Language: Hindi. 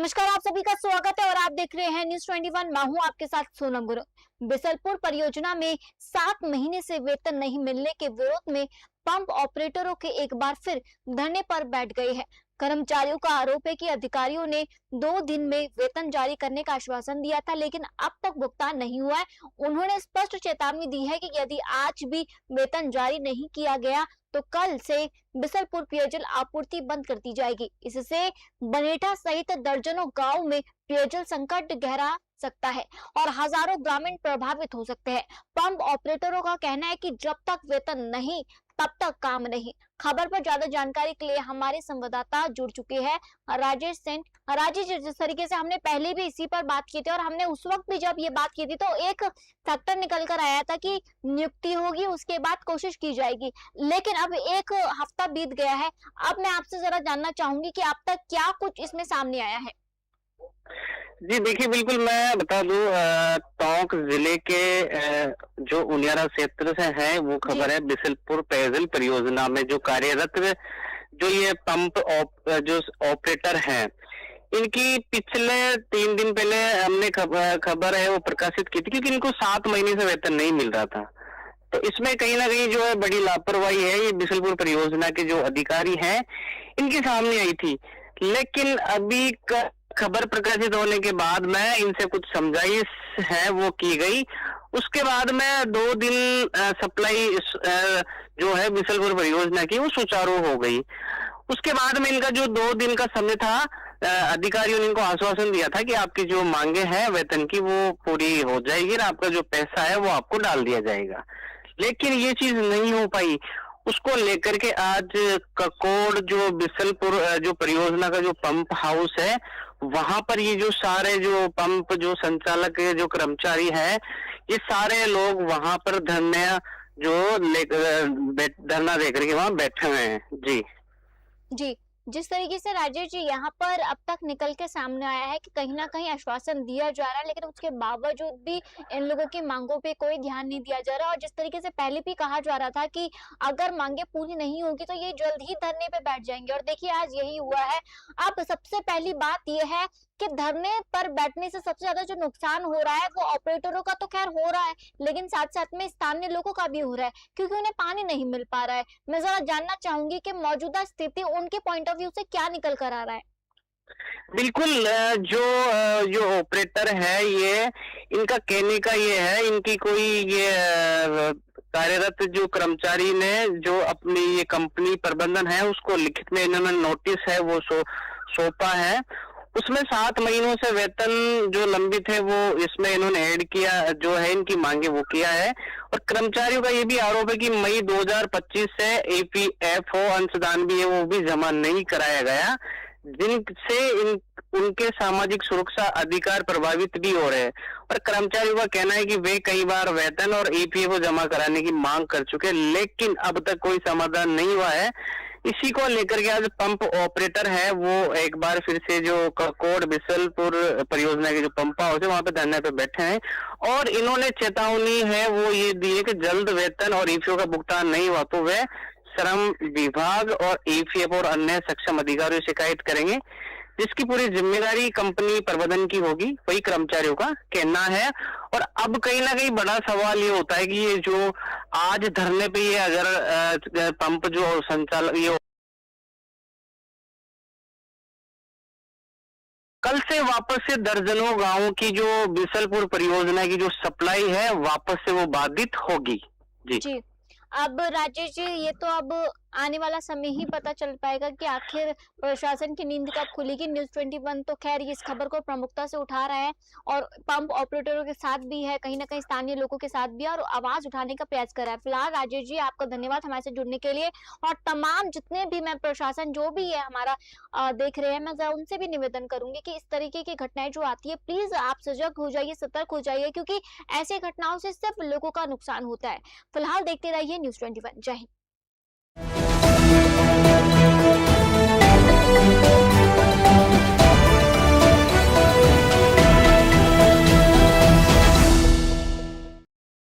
नमस्कार, आप सभी का स्वागत है और आप देख रहे हैं न्यूज 21। मैं हूं आपके साथ सोनम गुरु। बिसलपुर परियोजना में 7 महीने से वेतन नहीं मिलने के विरोध में पंप ऑपरेटरों के एक बार फिर धरने पर बैठ गए हैं। कर्मचारियों का आरोप है कि अधिकारियों ने 2 दिन में वेतन जारी करने का आश्वासन दिया था, लेकिन अब तक भुगतान नहीं हुआ है। उन्होंने स्पष्ट चेतावनी दी है कि यदि आज भी वेतन जारी नहीं किया गया तो कल से बिसलपुर पेयजल आपूर्ति बंद कर दी जाएगी। इससे बनेठा सहित दर्जनों गांव में पेयजल संकट गहरा सकता है और हजारों ग्रामीण प्रभावित हो सकते हैं। पंप ऑपरेटरों का कहना है कि जब तक वेतन नहीं तब तक काम नहीं। खबर पर ज्यादा जानकारी के लिए हमारे संवाददाता जुड़ चुके हैं राजेश सेन। राजेश, जिस तरीके से हमने पहले भी इसी पर बात की थी और हमने उस वक्त भी जब ये बात की थी तो एक फैक्टर निकल कर आया था कि नियुक्ति होगी, उसके बाद कोशिश की जाएगी, लेकिन अब एक हफ्ता बीत गया है। अब मैं आपसे जरा जानना चाहूंगी कि अब तक क्या कुछ इसमें सामने आया है। जी देखिए, बिल्कुल मैं बता दूं, टोंक जिले के जो उनियारा क्षेत्र से है वो खबर है। बिसलपुर पेयजल परियोजना में जो कार्यरत जो ये पंप जो ऑपरेटर हैं, इनकी पिछले 3 दिन पहले हमने खबर है वो प्रकाशित की थी, क्योंकि इनको 7 महीने से वेतन नहीं मिल रहा था। तो इसमें कहीं ना कहीं जो है बड़ी लापरवाही है, ये बिसलपुर परियोजना के जो अधिकारी हैं इनके सामने आई थी। लेकिन अभी खबर प्रकाशित होने के बाद में इनसे कुछ समझाइश है वो की गई। उसके बाद में 2 दिन सप्लाई जो है बिसलपुर परियोजना की वो सुचारू हो गई। उसके बाद में इनका जो 2 दिन का समय था, अधिकारियों ने इनको आश्वासन दिया था कि आपकी जो मांगे हैं वेतन की वो पूरी हो जाएगी और आपका जो पैसा है वो आपको डाल दिया जाएगा। लेकिन ये चीज नहीं हो पाई। उसको लेकर के आज ककोड़ जो बिसलपुर जो परियोजना का जो पंप हाउस है, वहां पर ये जो सारे जो पंप जो संचालक जो कर्मचारी हैं, ये सारे लोग वहां पर धरना देकर के वहां बैठे हुए हैं। जी जी, जिस तरीके से राजेश जी यहाँ पर अब तक निकल के सामने आया है कि कहीं ना कहीं आश्वासन दिया जा रहा है, लेकिन उसके बावजूद भी इन लोगों की मांगों पे कोई ध्यान नहीं दिया जा रहा। और जिस तरीके से पहले भी कहा जा रहा था कि अगर मांगे पूरी नहीं होगी तो ये जल्द ही धरने पे बैठ जाएंगे, और देखिए आज यही हुआ है। अब सबसे पहली बात यह है कि धरने पर बैठने से सबसे ज्यादा जो नुकसान हो रहा है वो ऑपरेटरों का तो खैर हो रहा है, लेकिन साथ साथ में स्थानीय लोगों का भी हो रहा है, क्योंकि उन्हें पानी नहीं मिल पा रहा है। मैं जरा जानना चाहूंगी कि मौजूदा स्थिति उनके पॉइंट ऑफ व्यू से क्या निकल कर आ रहा है। बिल्कुल, जो ऑपरेटर है ये इनका कहने का ये है, इनकी कोई ये कार्यरत जो कर्मचारी ने जो अपनी ये कंपनी प्रबंधन है उसको लिखित में इन्होंने नोटिस है वो सौंपा है। उसमें 7 महीनों से वेतन जो लंबित है वो इसमें इन्होंने ऐड किया, जो है इनकी मांगे वो किया है। और कर्मचारियों का ये भी आरोप है कि मई 2025 से EPFO अंशदान भी है वो भी जमा नहीं कराया गया, जिनसे उनके सामाजिक सुरक्षा अधिकार प्रभावित भी हो रहे हैं। और कर्मचारियों का कहना है कि वे कई बार वेतन और EPFO जमा कराने की मांग कर चुके, लेकिन अब तक कोई समाधान नहीं हुआ है। इसी को लेकर के आज पंप ऑपरेटर है वो एक बार फिर से जो ककोड़ बिसलपुर परियोजना के जो पंप हाउस है वहां पे धरने पे बैठे हैं, और इन्होंने चेतावनी है वो ये दी है कि जल्द वेतन और EPFO का भुगतान नहीं हुआ तो वे श्रम विभाग और EPFO और अन्य सक्षम अधिकारियों से शिकायत करेंगे, जिसकी पूरी जिम्मेदारी कंपनी प्रबंधन की होगी, वही कर्मचारियों का कहना है। और अब कहीं ना कहीं बड़ा सवाल ये होता है कि ये जो आज धरने पे ये अगर पंप जो संचालक ये कल से वापस से दर्जनों गांवों की जो बिसलपुर परियोजना की जो सप्लाई है वापस से वो बाधित होगी। जी। अब राजेश जी, ये तो अब आने वाला समय ही पता चल पाएगा कि आखिर प्रशासन की नींद कब खुलेगी। न्यूज 21 तो खैर इस खबर को प्रमुखता से उठा रहा है और पंप ऑपरेटरों के साथ भी है, कहीं ना कहीं स्थानीय लोगों के साथ भी, और आवाज उठाने का प्रयास कर रहा है। फिलहाल राजेश जी, आपका धन्यवाद हमारे से जुड़ने के लिए। और तमाम जितने भी मैं प्रशासन जो भी है हमारा देख रहे हैं, मैं जरा उनसे भी निवेदन करूंगी कि इस तरीके की घटनाएं जो आती है प्लीज आप सजग हो जाइए, सतर्क हो जाइए, क्योंकि ऐसी घटनाओं से सिर्फ लोगों का नुकसान होता है। फिलहाल देखते रहिए न्यूज 21। जय हिंद।